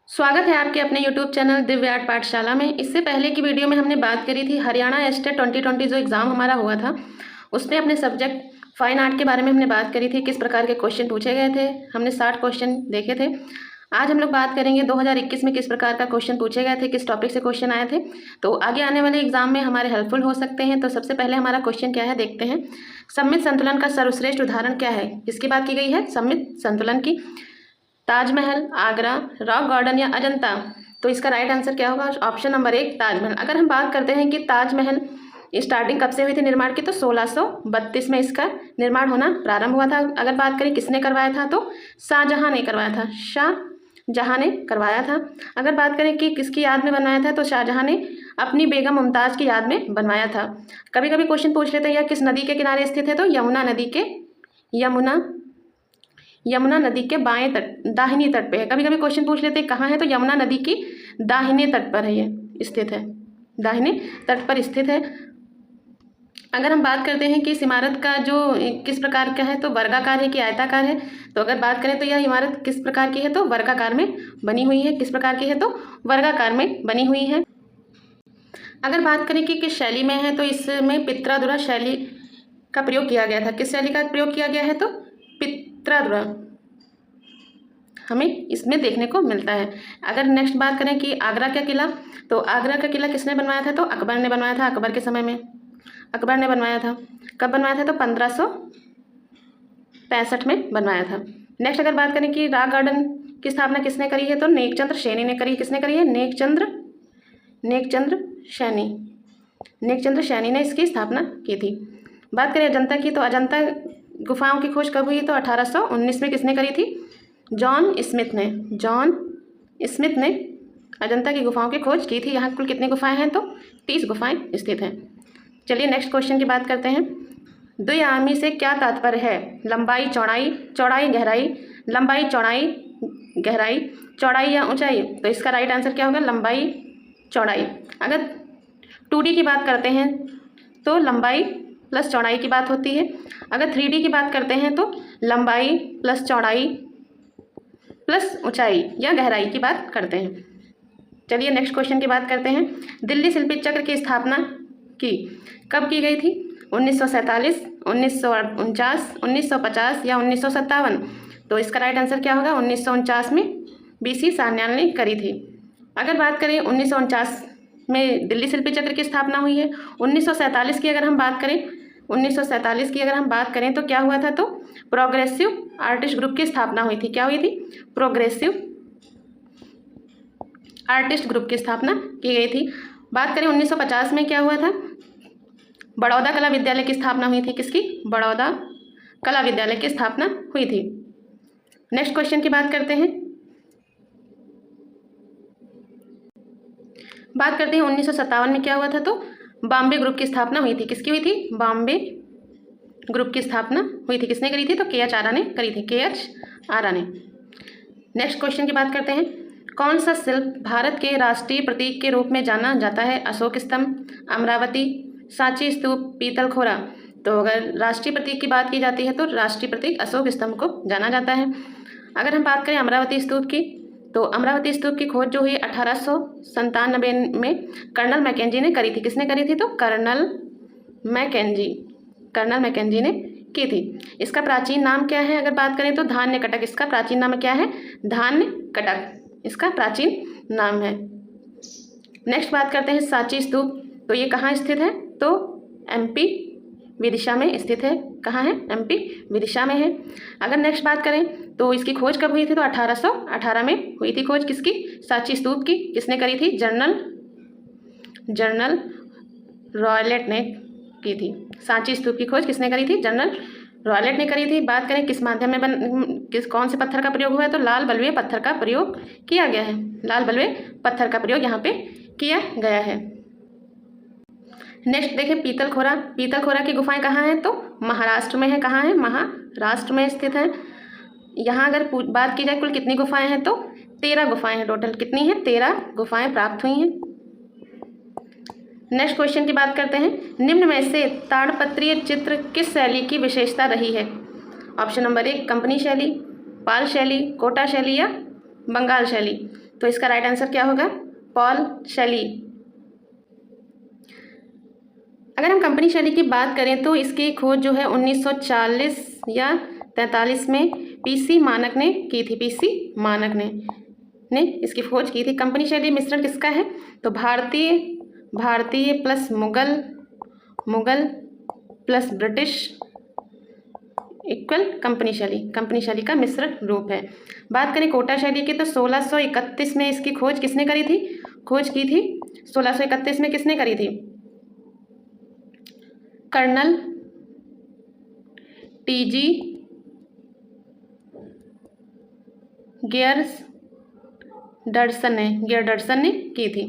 स्वागत है आपके अपने YouTube चैनल दिव्य आर्ट पाठशाला में। इससे पहले की वीडियो में हमने बात करी थी हरियाणा स्टेट 2020 जो एग्ज़ाम हमारा हुआ था उसमें अपने सब्जेक्ट फाइन आर्ट के बारे में हमने बात करी थी, किस प्रकार के क्वेश्चन पूछे गए थे। हमने 60 क्वेश्चन देखे थे। आज हम लोग बात करेंगे 2021 में किस प्रकार का क्वेश्चन पूछे गए थे, किस टॉपिक से क्वेश्चन आए थे, तो आगे आने वाले एग्जाम में हमारे हेल्पफुल हो सकते हैं। तो सबसे पहले हमारा क्वेश्चन क्या है देखते हैं। सममित संतुलन का सर्वश्रेष्ठ उदाहरण क्या है? किसकी बात की गई है? सममित संतुलन की। ताजमहल, आगरा, रॉक गार्डन या अजंता? तो इसका राइट आंसर क्या होगा? Option number 1 Taj Mahal. अगर हम बात करते हैं कि ताजमहल स्टार्टिंग कब से हुई थी निर्माण की, तो 1632 में इसका निर्माण होना प्रारंभ हुआ था। अगर बात करें किसने करवाया था, तो शाहजहां ने करवाया था। शाहजहां ने करवाया था। अगर बात करें कि किसकी याद में बनवाया था, तो शाहजहां ने अपनी बेगम मुमताज़ की याद में बनवाया था। कभी कभी क्वेश्चन पूछ लेते हैं यह किस नदी के किनारे स्थित है, तो यमुना नदी के बाएं तट, दाहिनी तट पे है। कभी कभी क्वेश्चन पूछ लेते हैं कहाँ है, तो यमुना नदी की दाहिने तट पर है, ये स्थित है, दाहिने तट पर स्थित है। अगर हम बात करते हैं कि इस इमारत का जो किस प्रकार का है, तो वर्गाकार है कि आयताकार है, तो अगर बात करें तो यह इमारत किस प्रकार की है, तो वर्गाकार में बनी हुई है। किस प्रकार की है, तो वर्गाकार में बनी हुई है। अगर बात करें कि किस शैली में है, तो इसमें पित्रादुरा शैली का प्रयोग किया गया था। किस शैली का प्रयोग किया गया है, तो पित्रादुरा हमें इसमें देखने को मिलता है। अगर नेक्स्ट बात करें कि आगरा का किला, तो आगरा का किला किसने बनवाया था, तो अकबर ने बनवाया था। अकबर के समय में अकबर ने बनवाया था। कब बनवाया था, तो 1565 में बनवाया था। नेक्स्ट अगर बात करें कि रॉक गार्डन की स्थापना किसने करी है, तो नेकचंद्र सैनी ने करी है। किसने करी है? नेकचंद्र सैनी ने इसकी स्थापना की थी। बात करें अजंता की, तो अजंता गुफाओं की खोज कब हुई, तो 1819 में किसने करी थी? जॉन स्मिथ ने अजंता की गुफाओं की खोज की थी। यहाँ कुल कितनी गुफाएं हैं, तो 30 गुफाएं स्थित हैं। चलिए नेक्स्ट क्वेश्चन की बात करते हैं। द्विआयामी से क्या तात्पर्य है? लंबाई, चौड़ाई, गहराई, लंबाई, गहराई, चौड़ाई या ऊंचाई? तो इसका राइट आंसर क्या होगा? लंबाई, चौड़ाई। अगर 2D की बात करते हैं तो लंबाई प्लस चौड़ाई की बात होती है। अगर 3D की बात करते हैं तो लंबाई प्लस चौड़ाई प्लस ऊंचाई या गहराई की बात करते हैं। चलिए नेक्स्ट क्वेश्चन की बात करते हैं। दिल्ली शिल्पी चक्र की स्थापना कब की गई थी? 1947, 1949, 1950 या 1957? तो इसका राइट आंसर क्या होगा? 1949 में BC सान्याल ने करी थी। अगर बात करें 1949 में दिल्ली शिल्पी चक्र की स्थापना हुई है। 1947 की अगर हम बात करें तो क्या हुआ था, तो प्रोग्रेसिव आर्टिस्ट ग्रुप की स्थापना हुई थी। क्या हुई थी? प्रोग्रेसिव आर्टिस्ट ग्रुप की स्थापना की गई थी। बात करें 1950 में क्या हुआ था? बड़ौदा कला विद्यालय की स्थापना हुई थी। किसकी? बड़ौदा कला विद्यालय की स्थापना हुई थी। नेक्स्ट क्वेश्चन की बात करते हैं। 1957 में क्या हुआ था, तो बॉम्बे ग्रुप की स्थापना हुई थी। किसकी हुई थी? बॉम्बे ग्रुप की स्थापना हुई थी। किसने करी थी? तो KH आरा ने करी थी। KH आरा ने। नेक्स्ट क्वेश्चन की बात करते हैं। कौन सा शिल्प भारत के राष्ट्रीय प्रतीक के रूप में जाना जाता है? अशोक स्तंभ, अमरावती, सांची स्तूप, पीतल खोरा? तो अगर राष्ट्रीय प्रतीक की बात की जाती है तो राष्ट्रीय प्रतीक अशोक स्तंभ को जाना जाता है। अगर हम बात करें अमरावती स्तूप की, तो अमरावती स्तूप की खोज जो हुई 1897 में कर्नल मैकेंजी ने करी थी। किसने करी थी? तो कर्नल मैकेंजी ने की थी। इसका प्राचीन नाम क्या है? अगर बात करें तो धान्य कटक। इसका प्राचीन नाम क्या है? धान्य कटक इसका प्राचीन नाम है। नेक्स्ट बात करते हैं सांची स्तूप। तो ये कहाँ स्थित है? तो MP विदिशा में स्थित है। कहाँ है? MP विदिशा में है। अगर नेक्स्ट बात करें तो इसकी खोज कब हुई थी? तो 1818 में हुई थी खोज। किसकी? सांची स्तूप की। किसने करी थी? जनरल रॉयलेट ने की थी। सांची स्तूप की खोज किसने करी थी? जनरल रॉयलेट ने करी थी। बात करें किस माध्यम में कौन से पत्थर का प्रयोग हुआ है, तो लाल बलुए पत्थर का प्रयोग किया गया है। लाल बलुए पत्थर का प्रयोग यहाँ पे किया गया है। नेक्स्ट देखें पीतल खोरा की गुफाएं कहाँ हैं? तो महाराष्ट्र में है। कहाँ है? महाराष्ट्र में स्थित है। यहाँ अगर बात की जाए कुल कितनी गुफाएं हैं, तो 13 गुफाएं हैं टोटल। कितनी है? 13 गुफाएं प्राप्त हुई हैं। नेक्स्ट क्वेश्चन की बात करते हैं। निम्न में से ताड़पत्रीय चित्र किस शैली की विशेषता रही है? ऑप्शन नंबर 1 कंपनी शैली, पाल शैली, कोटा शैली या बंगाल शैली? तो इसका राइट आंसर क्या होगा? पॉल शेली। अगर हम कंपनी शैली की बात करें तो इसकी खोज जो है 1940 या 43 में पीसी मानक ने की थी। पीसी मानक ने इसकी खोज की थी। कंपनी शैली मिश्रण किसका है? तो भारतीय plus Mughal plus British equal company शैली का मिश्रण रूप है। बात करें कोटा शैली की तो 1631 में इसकी खोज किसने करी थी? 1631 में किसने करी थी? कर्नल टीजी गियर्डर्सन ने की थी।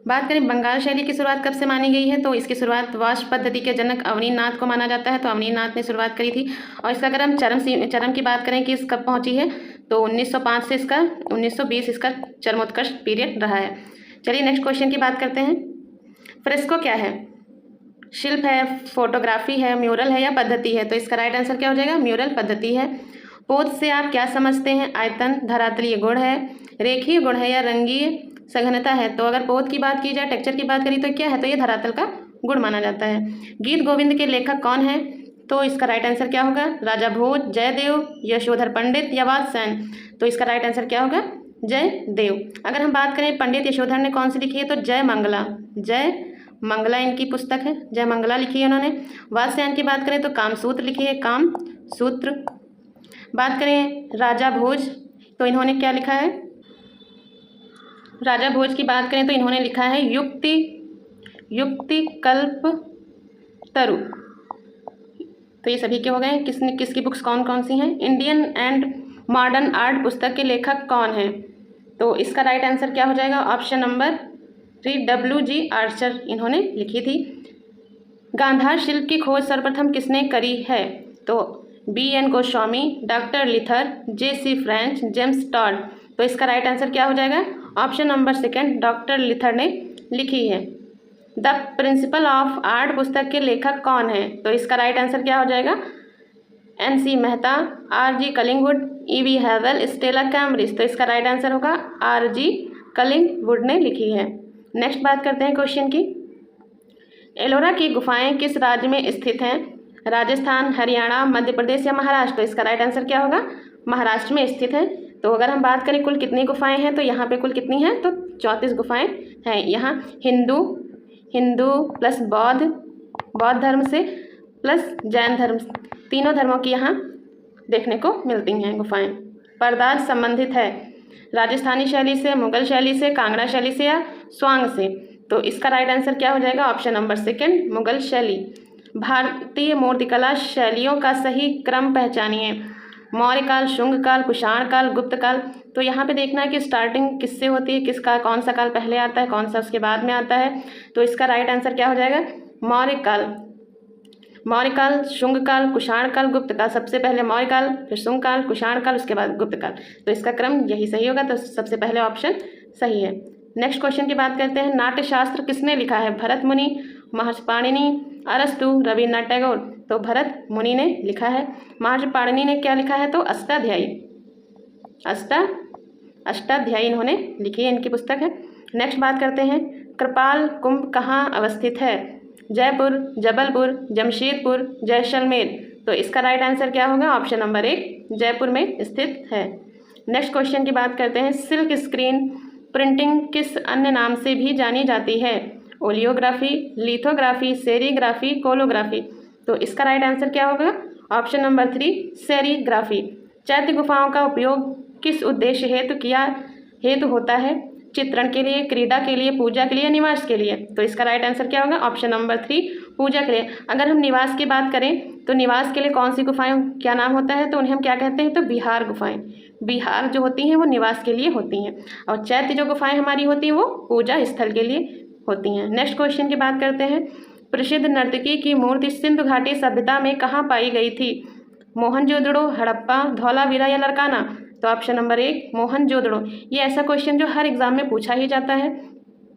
बात करें बंगाल शैली की शुरुआत कब से मानी गई है? तो इसकी शुरुआत वाष्प पद्धति के जनक अवनींद्रनाथ को माना जाता है। तो अवनींद्रनाथ ने शुरुआत करी थी। और इसका अगर हम चरम की बात करें कि इस कब पहुंची है तो 1905 से 1920 इसका चरमोत्कर्ष पीरियड रहा है। चलिए नेक्स्ट क्वेश्चन की बात करते हैं। फ्रेस्को क्या है? शिल्प है, फोटोग्राफी है, म्यूरल है या पद्धति है? तो इसका राइट आंसर क्या हो जाएगा? म्यूरल पद्धति है। पोत से आप क्या समझते हैं? आयतन, धरातलीय गुण है, रेखीय गुण है या रंगीय सघनता है? तो अगर पोत की बात की जाए, टेक्सचर की बात करी तो क्या है? तो ये धरातल का गुण माना जाता है। गीत गोविंद के लेखक कौन है? तो इसका राइट आंसर क्या होगा? राजा भोज, जयदेव, यशोधर पंडित या वात्स्यायन? तो इसका राइट आंसर क्या होगा? जयदेव। अगर हम बात करें पंडित यशोधर ने कौन सी लिखी है? तो जय मंगला इनकी पुस्तक है, जय मंगला लिखी है उन्होंने। वात्स्यायन की बात करें तो कामसूत्र लिखी है, कामसूत्र। बात करें राजा भोज तो इन्होंने क्या लिखा है? राजा भोज की बात करें तो इन्होंने लिखा है युक्ति कल्प तरु। तो ये सभी के हो गए। किसकी बुक्स कौन सी हैं? इंडियन एंड मॉडर्न आर्ट पुस्तक के लेखक कौन हैं? तो इसका राइट आंसर क्या हो जाएगा? Option number 3 W.G. आर्चर इन्होंने लिखी थी। गांधार शिल्प की खोज सर्वप्रथम किसने करी है? तो B.N. Goswami, doctor Leitner, J.C. French, James Tod. तो इसका राइट आंसर क्या हो जाएगा? ऑप्शन नंबर 2 डॉक्टर लिथर ने लिखी है। द प्रिंसिपल ऑफ आर्ट पुस्तक के लेखक कौन है? तो इसका राइट आंसर क्या हो जाएगा? N.C. Mehta, R.G. कलिंगवुड, E.V. हैवेल, Stella Cambridge. तो इसका राइट आंसर होगा R.G. कलिंगवुड ने लिखी है। नेक्स्ट बात करते हैं क्वेश्चन की। एलोरा की गुफाएं किस राज्य में स्थित हैं? राजस्थान, हरियाणा, मध्य प्रदेश या महाराष्ट्र? तो इसका राइट आंसर क्या होगा? महाराष्ट्र में स्थित है। तो अगर हम बात करें कुल कितनी गुफाएं हैं तो यहाँ पे कुल कितनी हैं? तो 34 गुफाएं हैं। यहाँ हिंदू प्लस बौद्ध धर्म से प्लस जैन धर्म, तीनों धर्मों की यहाँ देखने को मिलती हैं गुफाएं। परदाज संबंधित है राजस्थानी शैली से, मुगल शैली से, कांगड़ा शैली से या स्वांग से? तो इसका राइट आंसर क्या हो जाएगा? ऑप्शन नंबर 2 मुगल शैली। भारतीय मूर्तिकला शैलियों का सही क्रम पहचानिए। मौर्य काल, शुंग काल, कुषाण काल, गुप्त काल। तो यहाँ पे देखना है कि स्टार्टिंग किससे होती है, किसका कौन सा काल पहले आता है, कौन सा उसके बाद में आता है। तो इसका राइट आंसर क्या हो जाएगा? मौर्य काल, शुंग काल, कुषाण काल, गुप्त काल। सबसे पहले मौर्य काल, फिर शुंग काल, कुषाण काल, उसके बाद गुप्त काल। तो इसका क्रम यही सही होगा। तो सबसे पहले ऑप्शन सही है। नेक्स्ट क्वेश्चन की बात करते हैं। नाट्यशास्त्र किसने लिखा है? भरत मुनि, महर्षि पाणिनि, अरस्तु, रविन्द्रनाथ टैगोर? तो भरत मुनि ने लिखा है। महर्षि पाणिनि ने क्या लिखा है? तो अष्टाध्यायी इन्होंने लिखी है, इनकी पुस्तक है। नेक्स्ट बात करते हैं। कृपाल कुंभ कहाँ अवस्थित है? जयपुर, जबलपुर, जमशेदपुर, जैसलमेर? तो इसका राइट आंसर क्या होगा? ऑप्शन नंबर 1 जयपुर में स्थित है। नेक्स्ट क्वेश्चन की बात करते हैं। सिल्क स्क्रीन प्रिंटिंग किस अन्य नाम से भी जानी जाती है? ओलियोग्राफी, लिथोग्राफी, सेरीग्राफी, कोलोग्राफी? तो इसका राइट आंसर क्या होगा? Option number 3 serigraphy. चैत्य गुफाओं का उपयोग किस उद्देश्य हेतु होता है? चित्रण के लिए, क्रीड़ा के लिए, पूजा के लिए, निवास के लिए? तो इसका राइट आंसर क्या होगा? ऑप्शन नंबर 3 पूजा के लिए। अगर हम निवास की बात करें तो निवास के लिए कौन सी गुफाएं क्या नाम होता है? तो उन्हें हम क्या कहते हैं? तो विहार गुफाएं। विहार जो होती हैं वो निवास के लिए होती हैं, और चैत्य जो गुफाएं हमारी होती हैं वो पूजा स्थल के लिए होती हैं। नेक्स्ट क्वेश्चन की बात करते हैं। प्रसिद्ध नर्तकी की मूर्ति सिंधु घाटी सभ्यता में कहाँ पाई गई थी? मोहनजोदड़ो, हड़प्पा, धौलावीरा या लरकाना? तो ऑप्शन नंबर 1 मोहनजोदड़ो। ये ऐसा क्वेश्चन जो हर एग्जाम में पूछा ही जाता है।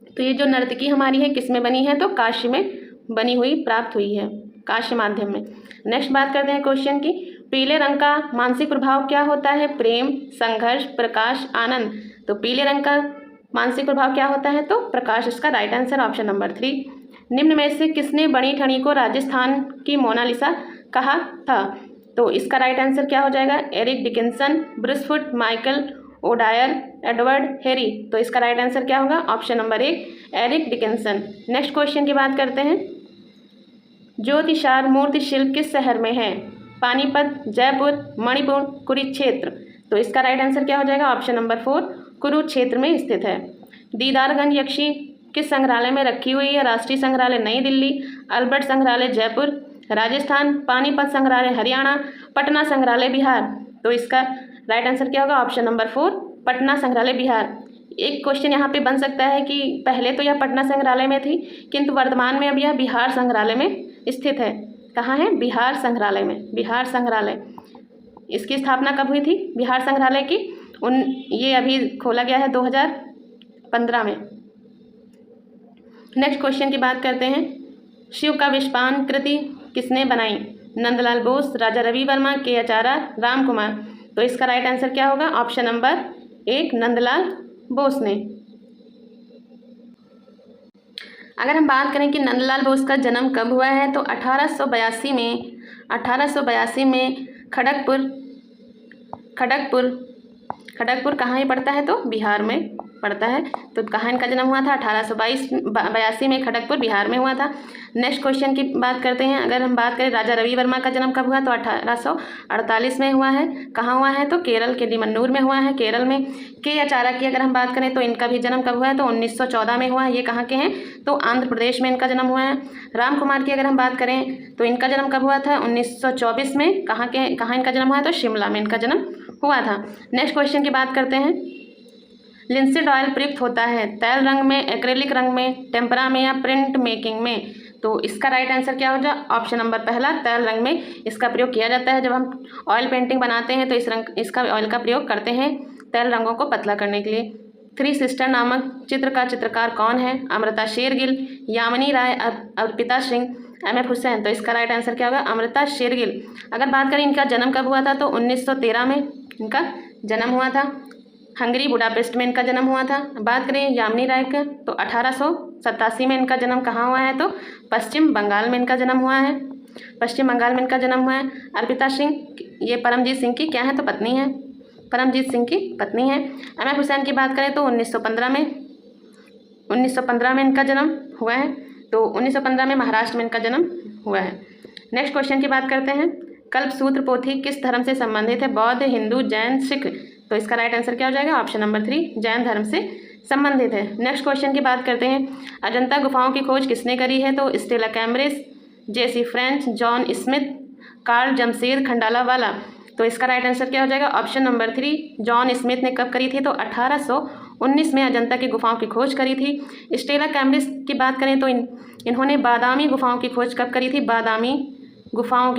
तो ये जो नर्तकी हमारी है किस में बनी है? तो काशी में बनी हुई प्राप्त हुई है, काशी माध्यम में। नेक्स्ट बात करते हैं क्वेश्चन की। पीले रंग का मानसिक प्रभाव क्या होता है? प्रेम, संघर्ष, प्रकाश, आनंद। तो पीले रंग का मानसिक प्रभाव क्या होता है? तो प्रकाश। इसका राइट आंसर ऑप्शन नंबर 3। निम्न में से किसने बनी ठनी को राजस्थान की मोनालिसा कहा था? तो इसका राइट आंसर क्या हो जाएगा? Eric Dickinson, Bruce Foote, Michael O'Dwyer, Edward Harry. तो इसका राइट आंसर क्या होगा? Option number 1 Eric Dickinson. Next question की बात करते हैं। ज्योतिषार मूर्ति शिल्प किस शहर में है? पानीपत, जयपुर, मणिपुर, कुरुक्षेत्र। तो इसका राइट आंसर क्या हो जाएगा? ऑप्शन नंबर 4 कुरुक्षेत्र में स्थित है। दीदारगंज यक्षी किस संग्रहालय में रखी हुई है? राष्ट्रीय संग्रहालय नई दिल्ली, अल्बर्ट संग्रहालय जयपुर, राजस्थान, पानीपत संग्रहालय हरियाणा, पटना संग्रहालय बिहार। तो इसका राइट आंसर क्या होगा? ऑप्शन नंबर 4 पटना संग्रहालय बिहार। एक क्वेश्चन यहाँ पे बन सकता है कि पहले तो यह पटना संग्रहालय में थी, किंतु वर्तमान में अब यह बिहार संग्रहालय में स्थित है। कहाँ है? बिहार संग्रहालय में। बिहार संग्रहालय, इसकी स्थापना कब हुई थी बिहार संग्रहालय की? ये अभी खोला गया है 2015 में। नेक्स्ट क्वेश्चन की बात करते हैं। शिव का विश्वान कृति किसने बनाई? नंदलाल बोस, राजा रवि वर्मा, के आचार्य, राम कुमार। तो इसका राइट आंसर क्या होगा? ऑप्शन नंबर 1 नंदलाल बोस ने। अगर हम बात करें कि नंदलाल बोस का जन्म कब हुआ है, तो 1882 में खड़गपुर कहाँ ही पड़ता है? तो बिहार में पड़ता है। तो कहाँ इनका जन्म हुआ था? 1882 में खड़गपुर बिहार में हुआ था। नेक्स्ट क्वेश्चन की बात करते हैं। अगर हम बात करें राजा रवि वर्मा का जन्म कब हुआ, तो 1848 में हुआ है। कहाँ हुआ है? तो केरल के डिमन्नूर में हुआ है, केरल में। के आचार्य की अगर हम बात करें तो इनका भी जन्म कब हुआ है? तो 1914 में हुआ है। ये कहाँ के हैं? तो आंध्र प्रदेश में इनका जन्म हुआ है। राम कुमार की अगर हम बात करें तो इनका जन्म कब हुआ था? 1924 में। कहाँ इनका जन्म हुआ है? तो शिमला में इनका जन्म हुआ था। नेक्स्ट क्वेश्चन की बात करते हैं। लिंसीड ऑयल प्रयुक्त होता है तैल रंग में, एक्रेलिक रंग में, टेम्परा में या प्रिंट मेकिंग में? तो इसका राइट आंसर क्या हो जाए? ऑप्शन नंबर पहला तैल रंग में इसका प्रयोग किया जाता है। जब हम ऑयल पेंटिंग बनाते हैं तो इसका ऑयल का प्रयोग करते हैं तैल रंगों को पतला करने के लिए। 3 सिस्टर नामक चित्र का चित्रकार कौन है? अमृता शेरगिल, यामिनी राय, अर्पिता सिंह, M.F. हुसैन। तो इसका राइट आंसर क्या होगा? अमृता शेरगिल। अगर बात करें इनका जन्म कब हुआ था, तो 1913 में इनका जन्म हुआ था। हंगरी बुडापेस्ट में इनका जन्म हुआ था। बात करें यामिनी राय का, तो 1887 में इनका जन्म कहाँ हुआ है? तो पश्चिम बंगाल में इनका जन्म हुआ है। पश्चिम बंगाल में इनका जन्म हुआ है। अर्पिता सिंह ये परमजीत सिंह की क्या है? तो पत्नी है, परमजीत सिंह की पत्नी है। M.F. हुसैन की बात करें तो 1915 में इनका जन्म हुआ है। तो 1915 में महाराष्ट्र में इनका जन्म हुआ है। नेक्स्ट क्वेश्चन की बात करते हैं। कल्पसूत्र पोथी किस धर्म से संबंधित है? बौद्ध, हिंदू, जैन, सिख। तो इसका राइट आंसर क्या हो जाएगा? ऑप्शन नंबर 3 जैन धर्म से संबंधित है। नेक्स्ट क्वेश्चन की बात करते हैं। अजंता गुफाओं की खोज किसने करी है? तो Stella Cambridge, J.C. French, John Smith, Karl Jamshed Khandalavala. तो इसका राइट आंसर क्या हो जाएगा? ऑप्शन नंबर 3 जॉन स्मिथ ने कब करी थी? तो 1819 में अजंता की गुफाओं की खोज करी थी। स्टेला कैम्ब्रिज की बात करें तो इन्होंने बादामी गुफाओं की खोज कब करी थी? बादामी गुफा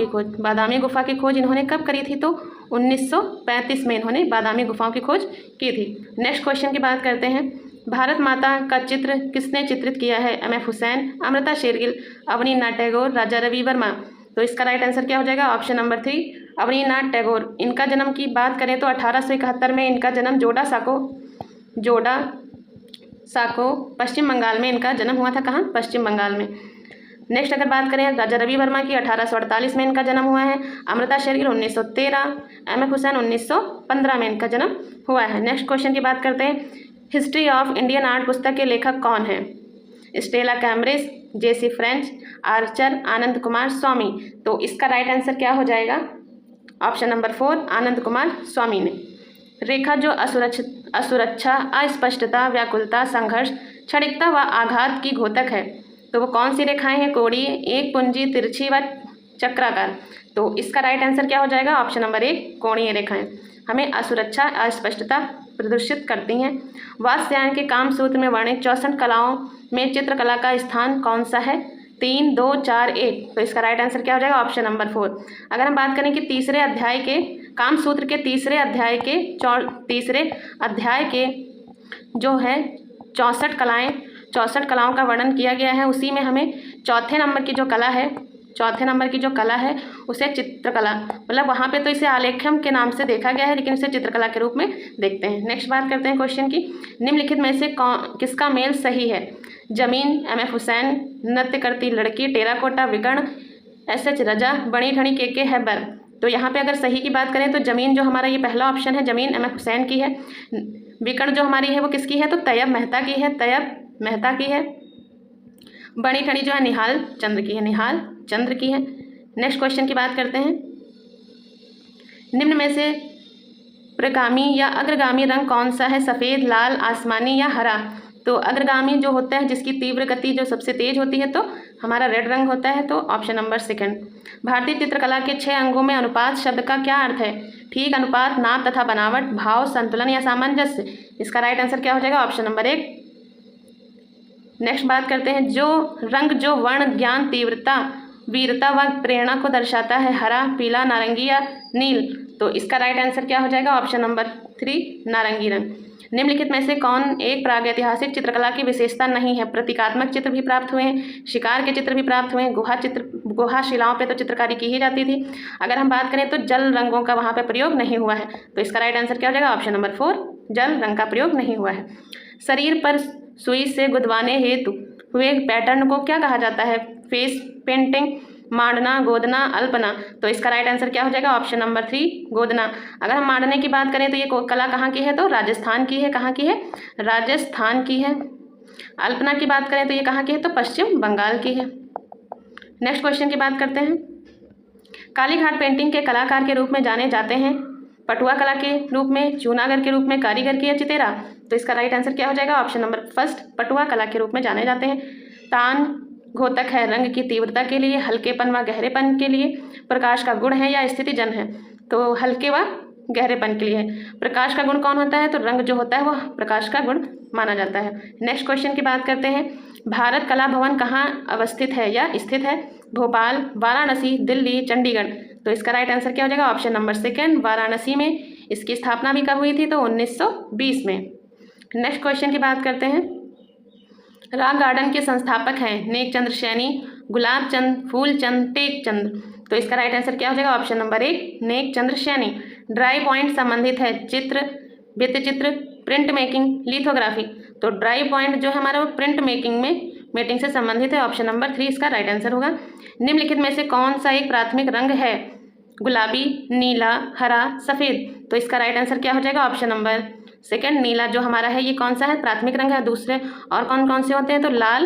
की खोज इन्होंने कब करी थी? तो 1935 में इन्होंने बादामी गुफाओं की खोज की थी। नेक्स्ट क्वेश्चन की बात करते हैं। भारत माता का चित्र किसने चित्रित किया है? M.F. हुसैन, अमृता शेरगिल, अवनीनाथ टैगोर, राजा रवि वर्मा। तो इसका राइट आंसर क्या हो जाएगा? ऑप्शन नंबर 3 अवनीनाथ टैगोर। इनका जन्म की बात करें तो 1871 में इनका जन्म जोड़ा साको पश्चिम बंगाल में इनका जन्म हुआ था। कहाँ? पश्चिम बंगाल में। नेक्स्ट अगर बात करें राजा रवि वर्मा की, 1848 में इनका जन्म हुआ है। अमृता शेरगिल 1913, M.F. हुसैन 1915 में इनका जन्म हुआ है। नेक्स्ट क्वेश्चन की बात करते हैं। हिस्ट्री ऑफ इंडियन आर्ट पुस्तक के लेखक कौन है? Stella Cambridge, J.C. French, Archer, Anand Kumar Swami. तो इसका राइट आंसर क्या हो जाएगा? ऑप्शन नंबर 4 आनंद कुमार स्वामी ने। रेखा जो असुरक्षा, अस्पष्टता, व्याकुलता, संघर्ष, क्षणिकता व आघात की घोतक है, तो वो कौन सी रेखाएं हैं? कोणीय, एक पुंजी, तिरछी व चक्राकार। तो इसका राइट आंसर क्या हो जाएगा? ऑप्शन नंबर 1 कोणीय रेखाएं हमें असुरक्षा, अस्पष्टता प्रदर्शित करती हैं। वात्स्यायन के कामसूत्र में वर्णित 64 कलाओं में चित्रकला का स्थान कौन सा है? 3, 2, 4, 1। तो इसका राइट आंसर क्या हो जाएगा? Option number 4। अगर हम बात करें कि तीसरे अध्याय के कामसूत्र के तीसरे अध्याय के जो है 64 कलाओं का वर्णन किया गया है, उसी में हमें चौथे नंबर की जो कला है चौथे नंबर की जो कला है उसे चित्रकला, मतलब वहाँ पे तो इसे आलेखम के नाम से देखा गया है, लेकिन इसे चित्रकला के रूप में देखते हैं। नेक्स्ट बात करते हैं क्वेश्चन की, निम्नलिखित में से किसका मेल सही है? जमीन, M.F. हुसैन, नृत्य करती लड़की, टेराकोटा, विकर्ण, S.H. रजा, बणी ठणी के हैबर। तो यहाँ पे अगर सही की बात करें तो जमीन जो हमारा ये पहला ऑप्शन है, जमीन M.F. हुसैन की है। विकर्ण जो हमारी है वो किसकी है? तो तैयब मेहता की है, तैयब मेहता की है। बणी ठणी जो है निहाल चंद्र की है, निहाल चंद्र की है। नेक्स्ट क्वेश्चन की बात करते हैं, निम्न में से प्रगामी या अग्रगामी रंग कौन सा है? सफ़ेद, लाल, आसमानी या हरा? तो अग्रगामी जो होता है, जिसकी तीव्र गति जो सबसे तेज होती है, तो हमारा रेड रंग होता है, तो ऑप्शन नंबर सेकंड। भारतीय चित्रकला के 6 अंगों में अनुपात शब्द का क्या अर्थ है? ठीक, अनुपात, नाप तथा बनावट, भाव, संतुलन या सामंजस्य। इसका राइट आंसर क्या हो जाएगा? Option number 1। नेक्स्ट बात करते हैं, जो रंग जो वर्ण, ज्ञान, तीव्रता, वीरता व प्रेरणा को दर्शाता है, हरा, पीला, नारंगी या नील? तो इसका राइट आंसर क्या हो जाएगा? ऑप्शन नंबर 3, नारंगी रंग। निम्नलिखित में से कौन एक प्रागैतिहासिक चित्रकला की विशेषता नहीं है? प्रतीकात्मक चित्र भी प्राप्त हुए हैं, शिकार के चित्र भी प्राप्त हुए हैं, गुहा शिलाओं पे तो चित्रकारी की ही जाती थी। अगर हम बात करें तो जल रंगों का वहाँ पे प्रयोग नहीं हुआ है, तो इसका राइट आंसर क्या हो जाएगा? ऑप्शन नंबर 4, जल रंग का प्रयोग नहीं हुआ है। शरीर पर सुई से गुदवाने हेतु हुए पैटर्न को क्या कहा जाता है? फेस पेंटिंग, मांडना, गोदना, अल्पना। तो इसका राइट आंसर क्या हो जाएगा? ऑप्शन नंबर 3, गोदना। अगर हम मांडने की बात करें तो ये कला कहाँ की है? तो राजस्थान की है। कहाँ की है? राजस्थान की है। अल्पना की बात करें तो ये कहाँ की है? तो पश्चिम बंगाल की है। नेक्स्ट क्वेश्चन की बात करते हैं, कालीघाट पेंटिंग के कलाकार के रूप में जाने जाते हैं? पटुआ कला के रूप में, चूनागर के रूप में, कारीगर की या चितेरा? तो इसका राइट आंसर क्या हो जाएगा? ऑप्शन नंबर फर्स्ट, पटुआ कला के रूप में जाने जाते हैं। तान घोतक है रंग की तीव्रता के लिए, हल्केपन व गहरेपन के लिए, प्रकाश का गुण है या स्थिति जन है? तो हल्के व गहरेपन के लिए है। प्रकाश का गुण कौन होता है? तो रंग जो होता है वो प्रकाश का गुण माना जाता है। नेक्स्ट क्वेश्चन की बात करते हैं, भारत कला भवन कहाँ अवस्थित है या स्थित है? भोपाल, वाराणसी, दिल्ली, चंडीगढ़? तो इसका राइट आंसर क्या हो जाएगा? ऑप्शन नंबर सेकंड, वाराणसी में। इसकी स्थापना भी कब हुई थी? तो 1920 में। नेक्स्ट क्वेश्चन की बात करते हैं, रॉक गार्डन के संस्थापक हैं नेकचंद्र सैनी, गुलाब चंद, फूलचंद, टेकचंद? तो इसका राइट आंसर क्या हो जाएगा? Option number 1, Nekchandra Saini. Dry point संबंधित है चित्र, भित्ति चित्र, प्रिंट मेकिंग, लिथोग्राफी? तो ड्राई पॉइंट जो है हमारा वो प्रिंट मेकिंग से संबंधित है। ऑप्शन नंबर 3 इसका राइट आंसर होगा। निम्नलिखित में से कौन सा एक प्राथमिक रंग है? गुलाबी, नीला, हरा, सफ़ेद? तो इसका राइट आंसर क्या हो जाएगा? ऑप्शन नंबर सेकंड, नीला जो हमारा है ये कौन सा है? प्राथमिक रंग है। दूसरे और कौन कौन से होते हैं? तो लाल,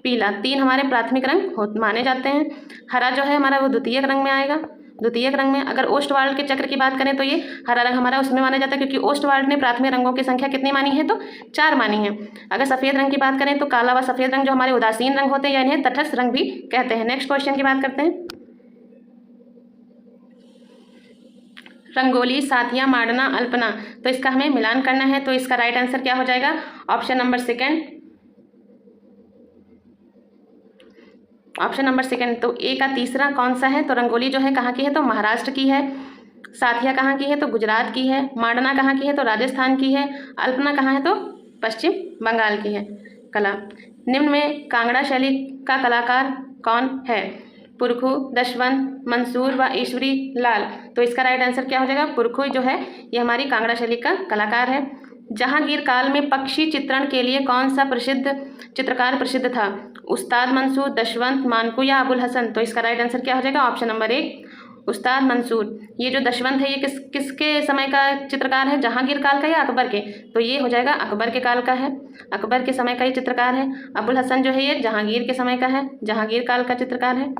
पीला, 3 हमारे प्राथमिक रंग माने जाते हैं। हरा जो है हमारा वो द्वितीयक रंग में आएगा। द्वितीयक रंग में अगर ओस्टवाल्ड के चक्र की बात करें तो ये हरा रंग हमारा उसमें माना जाता है, क्योंकि ओस्टवाल्ड ने प्राथमिक रंगों की संख्या कितनी मानी है? तो 4 मानी है। अगर सफ़ेद रंग की बात करें तो काला व सफ़ेद रंग जो हमारे उदासीन रंग होते हैं या इन्हें तटस्थ रंग भी कहते हैं। नेक्स्ट क्वेश्चन की बात करते हैं, रंगोली, साथिया, मांडना, अल्पना? तो इसका हमें मिलान करना है, तो इसका राइट आंसर क्या हो जाएगा? Option number second, option number second. तो ए का तीसरा कौन सा है? तो रंगोली जो है कहाँ की है? तो महाराष्ट्र की है। साथिया कहाँ की है? तो गुजरात की है। मांडना कहाँ की है? तो राजस्थान की है। अल्पना कहाँ है? तो पश्चिम बंगाल की है कला। निम्न में कांगड़ा शैली का कलाकार कौन है? पुरखू, दशवंत, मंसूर व ईश्वरी लाल? तो इसका राइट आंसर क्या हो जाएगा? पुरखू जो है ये हमारी कांगड़ा शैली का कलाकार है। जहांगीर काल में पक्षी चित्रण के लिए कौन सा प्रसिद्ध चित्रकार प्रसिद्ध था? उस्ताद मंसूर, दशवंत, मानकू या अबुल हसन? तो इसका राइट आंसर क्या हो जाएगा? ऑप्शन नंबर 1, उस्ताद मंसूर। ये जो दशवंत है ये किसके समय का चित्रकार है? जहांगीर काल का या अकबर के? तो ये हो जाएगा अकबर के काल का है, अकबर के समय का ये चित्रकार है। अबुल हसन जो है ये जहांगीर के समय का है, जहांगीर काल का चित्रकार है।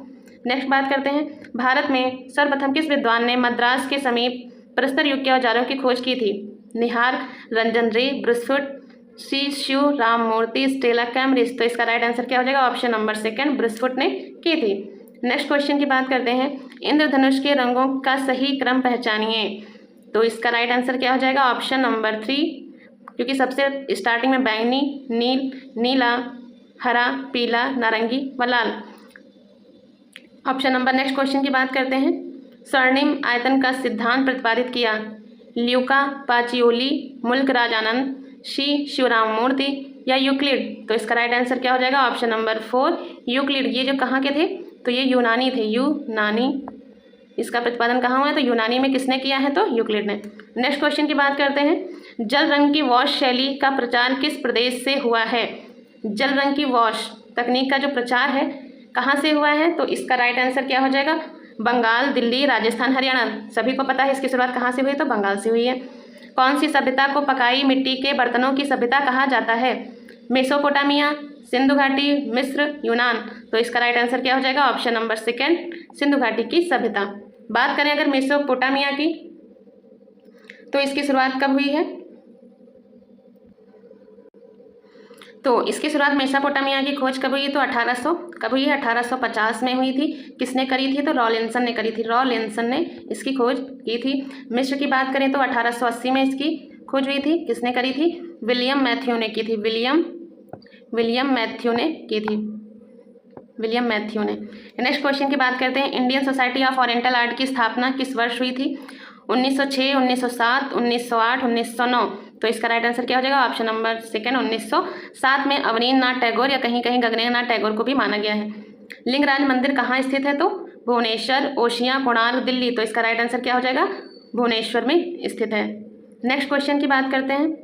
नेक्स्ट बात करते हैं, भारत में सर्वप्रथम किस विद्वान ने मद्रास के समीप प्रस्तर युग के औजारों की खोज की थी? निहार, रंजन रे, ब्रिस्फुट, सी शिव राममूर्ति, स्टेला कैम्ब्रिज? तो इसका राइट आंसर क्या हो जाएगा? ऑप्शन नंबर सेकंड, ब्रिस्फुट ने की थी। नेक्स्ट क्वेश्चन की बात करते हैं, इंद्रधनुष के रंगों का सही क्रम पहचानिए। तो इसका राइट आंसर क्या हो जाएगा? ऑप्शन नंबर 3, क्योंकि सबसे स्टार्टिंग में बैंगनी, नील, नीला, हरा, पीला, नारंगी व लाल। Option number. नेक्स्ट क्वेश्चन की बात करते हैं, स्वर्णिम आयतन का सिद्धांत प्रतिपादित किया? ल्यूका पाचियोली, मुल्क राजानंद, शिवराम मूर्ति या यूक्लिड? तो इसका राइट आंसर क्या हो जाएगा? Option number 4, Euclid. ये जो कहाँ के थे? तो ये यूनानी थे, यूनानी। इसका प्रतिपादन कहाँ हुआ है? तो यूनानी में किसने किया है? तो यूक्लिड ने। नेक्स्ट क्वेश्चन की बात करते हैं। जल रंग की वॉश शैली का प्रचार किस प्रदेश से हुआ है? जल रंग की वॉश तकनीक का जो प्रचार है कहाँ से हुआ है? तो इसका राइट आंसर क्या हो जाएगा? बंगाल, दिल्ली, राजस्थान, हरियाणा। सभी को पता है इसकी शुरुआत कहाँ से हुई है? तो बंगाल से हुई है। कौन सी सभ्यता को पकाई मिट्टी के बर्तनों की सभ्यता कहा जाता है? मेसोपोटामिया, सिंधु घाटी, मिस्र, यूनान। तो इसका राइट आंसर क्या हो जाएगा? ऑप्शन नंबर सेकेंड, सिंधु घाटी की सभ्यता। बात करें अगर मेसोपोटामिया की, तो इसकी शुरुआत कब हुई है? तो इसकी शुरुआत मेसोपोटामिया की खोज कब हुई है? तो 1800 कब हुई है? 1850 में हुई थी। किसने करी थी? तो रॉलिंसन ने करी थी। रॉलिंसन ने इसकी खोज की थी। मिस्र की बात करें तो 1880 में इसकी खोज हुई थी। किसने करी थी? विलियम मैथ्यू ने की थी। विलियम मैथ्यू ने की थी। विलियम मैथ्यू ने। नेक्स्ट क्वेश्चन की बात करते हैं। Indian society of oriental art की स्थापना किस वर्ष हुई थी? 1906, 1907, 1908, 1909। तो इसका राइट आंसर क्या हो जाएगा? ऑप्शन नंबर सेकेंड, 1907 में अवनींद्रनाथ टैगोर या कहीं कहीं गगनेन्द्रनाथ टैगोर को भी माना गया है। लिंगराज मंदिर कहाँ स्थित है? तो भुवनेश्वर, ओशिया, कोणार्क, दिल्ली। तो इसका राइट आंसर क्या हो जाएगा? भुवनेश्वर में स्थित है। नेक्स्ट क्वेश्चन की बात करते हैं।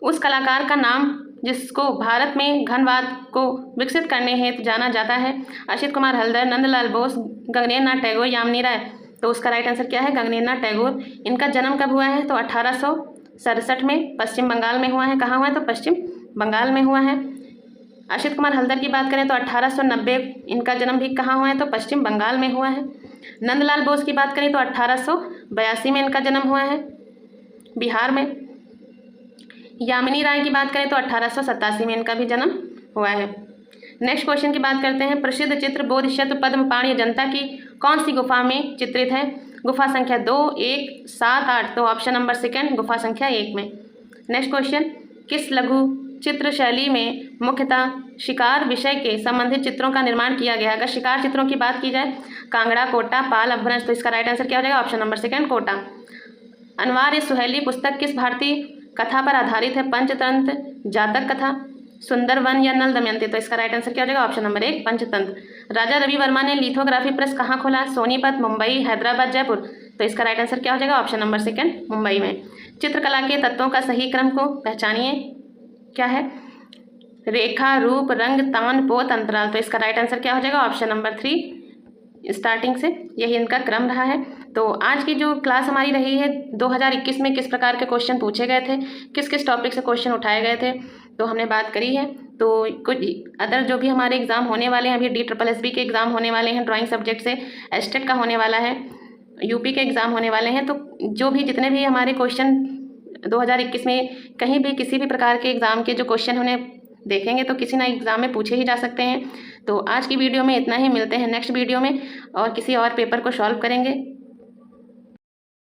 उस कलाकार का नाम जिसको भारत में घनवाद को विकसित करने हेतु जाना जाता है? असित कुमार हल्दर, नंदलाल बोस, गगनेन्द्रनाथ टैगोर, यामिनी राय। तो उसका राइट आंसर क्या है? गगनेन्द्रनाथ टैगोर। इनका जन्म कब हुआ है? तो 1867 में पश्चिम बंगाल में हुआ है। कहाँ हुआ है? तो पश्चिम बंगाल में हुआ है। असित कुमार हल्दर की बात करें तो 1890 इनका जन्म भी कहाँ हुआ है? तो पश्चिम बंगाल में हुआ है। नंदलाल बोस की बात करें तो 1882 में इनका जन्म हुआ है, बिहार में। यामिनी राय की बात करें तो 1887 में इनका भी जन्म हुआ है। नेक्स्ट क्वेश्चन की बात करते हैं। प्रसिद्ध चित्र बोधिसत्व पद्मपाणि जनता की कौन सी गुफा में चित्रित है? गुफा संख्या 2, 1, 7, 8। तो ऑप्शन नंबर सेकेंड, गुफा संख्या 1 में। Next question. किस लघु चित्र शैली में मुख्यतः शिकार विषय के संबंधित चित्रों का निर्माण किया गया? अगर शिकार चित्रों की बात की जाए, कांगड़ा, कोटा, पाल, अपभ्रंश। तो इसका राइट आंसर क्या हो जाएगा? Option number second, Kota. Anwar Suhaili पुस्तक किस भारतीय कथा पर आधारित है? पंचतंत्र, जातक कथा, सुंदर वन या नल दमयंती। तो इसका राइट आंसर क्या हो जाएगा? Option number 1, Panchatantra. राजा रवि वर्मा ने लिथोग्राफी प्रेस कहाँ खोला? सोनीपत, मुंबई, हैदराबाद, जयपुर। तो इसका राइट आंसर क्या हो जाएगा? ऑप्शन नंबर सेकेंड, मुंबई में। चित्रकला के तत्वों का सही क्रम को पहचानिए। क्या है? रेखा, रूप, रंग, तान, पोत, अंतराल। तो इसका राइट आंसर क्या हो जाएगा? ऑप्शन नंबर 3, स्टार्टिंग से यही इनका क्रम रहा है। तो आज की जो क्लास हमारी रही है, 2021 में किस प्रकार के क्वेश्चन पूछे गए थे, किस किस टॉपिक से क्वेश्चन उठाए गए थे, तो हमने बात करी है। तो कुछ अदर जो भी हमारे एग्ज़ाम होने वाले हैं, अभी DSSB के एग्ज़ाम होने वाले हैं, ड्राइंग सब्जेक्ट से एस्टेट का होने वाला है, यूपी के एग्ज़ाम होने वाले हैं। तो जो भी जितने भी हमारे क्वेश्चन 2021 में कहीं भी किसी भी प्रकार के एग्ज़ाम के जो क्वेश्चन उन्हें देखेंगे तो किसी ना एग्ज़ाम में पूछे ही जा सकते हैं। तो आज की वीडियो में इतना ही। मिलते हैं नेक्स्ट वीडियो में और किसी और पेपर को सॉल्व करेंगे।